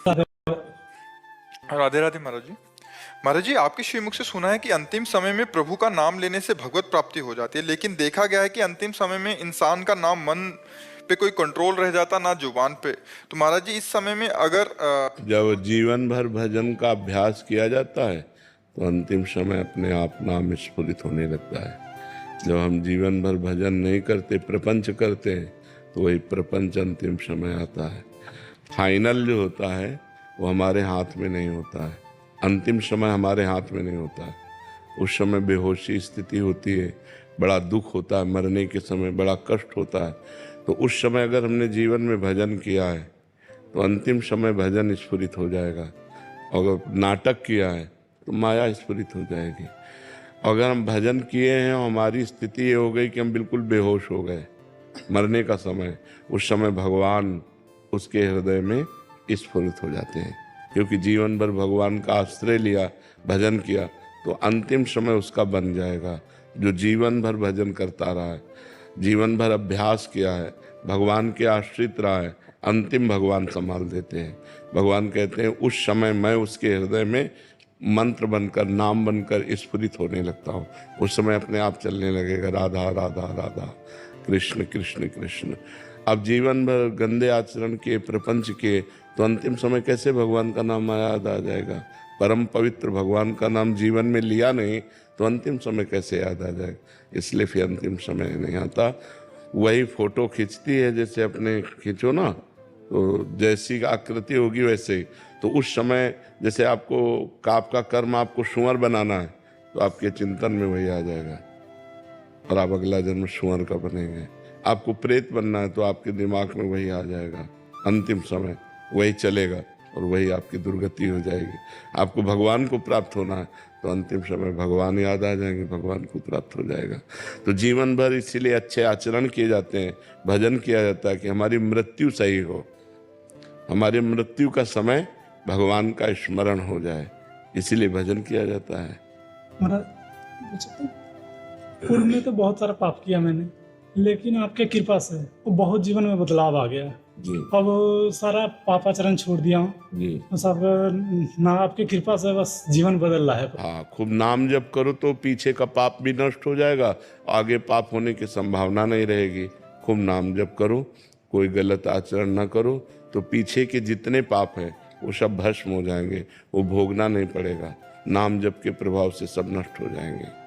राधे राधे महाराज जी। महाराज जी, आपके श्रीमुख से सुना है कि अंतिम समय में प्रभु का नाम लेने से भगवत प्राप्ति हो जाती है, लेकिन देखा गया है कि अंतिम समय में इंसान का नाम मन पे कोई कंट्रोल रह जाता, ना जुबान पे। तो महाराज जी, इस समय में अगर जब जीवन भर भजन का अभ्यास किया जाता है तो अंतिम समय अपने आप नाम स्फुरित होने लगता है। जब हम जीवन भर भजन नहीं करते, प्रपंच करते हैं, तो वही प्रपंच अंतिम समय आता है। फाइनल जो होता है वो हमारे हाथ में नहीं होता है, अंतिम समय हमारे हाथ में नहीं होता है। उस समय बेहोशी स्थिति होती है, बड़ा दुख होता है, मरने के समय बड़ा कष्ट होता है। तो उस समय अगर हमने जीवन में भजन किया है तो अंतिम समय भजन स्फुरित हो जाएगा। अगर नाटक किया है तो माया स्फुरित हो जाएगी। अगर हम भजन किए हैं और हमारी स्थिति ये हो गई कि हम बिल्कुल बेहोश हो गए, मरने का समय, उस समय भगवान उसके हृदय में स्फुरित हो जाते हैं। क्योंकि जीवन भर भगवान का आश्रय लिया, भजन किया, तो अंतिम समय उसका बन जाएगा। जो जीवन भर भजन करता रहा है, जीवन भर अभ्यास किया है, भगवान के आश्रित रहा है, अंतिम भगवान संभाल देते हैं। भगवान कहते हैं उस समय मैं उसके हृदय में मंत्र बनकर, नाम बनकर स्फुरित होने लगता हूँ। उस समय अपने आप चलने लगेगा, राधा राधा राधा, कृष्ण कृष्ण कृष्ण। अब जीवन भर गंदे आचरण के, प्रपंच के, तो अंतिम समय कैसे भगवान का नाम याद आ जाएगा? परम पवित्र भगवान का नाम जीवन में लिया नहीं तो अंतिम समय कैसे याद आ जाएगा? इसलिए फिर अंतिम समय नहीं आता। वही फोटो खींचती है, जैसे अपने खींचो ना, तो जैसी आकृति होगी वैसे ही। तो उस समय जैसे आपको आपका कर्म आपको सुअर बनाना है तो आपके चिंतन में वही आ जाएगा और आप अगला जन्म सुअर का बनेंगे। आपको प्रेत बनना है तो आपके दिमाग में वही आ जाएगा, अंतिम समय वही चलेगा और वही आपकी दुर्गति हो जाएगी। आपको भगवान को प्राप्त होना है तो अंतिम समय भगवान याद आ जाएंगे, भगवान को प्राप्त हो जाएगा। तो जीवन भर इसीलिए अच्छे आचरण किए जाते हैं, भजन किया जाता है कि हमारी मृत्यु सही हो, हमारी मृत्यु का समय भगवान का स्मरण हो जाए, इसीलिए भजन किया जाता है। महाराज, पूर्व में तो बहुत सारा पाप किया मैंने, लेकिन आपके कृपा से बहुत जीवन में बदलाव आ गया जी अब सारा पापाचरण छोड़ दिया हूँ जी। तो सब ना आपकी कृपा से बस जीवन बदल रहा है। हाँ, खूब नाम जप करो तो पीछे का पाप भी नष्ट हो जाएगा, आगे पाप होने की संभावना नहीं रहेगी। खूब नाम जप करो, कोई गलत आचरण ना करो, तो पीछे के जितने पाप हैं वो सब भस्म हो जाएंगे, वो भोगना नहीं पड़ेगा। नाम जप के प्रभाव से सब नष्ट हो जाएंगे।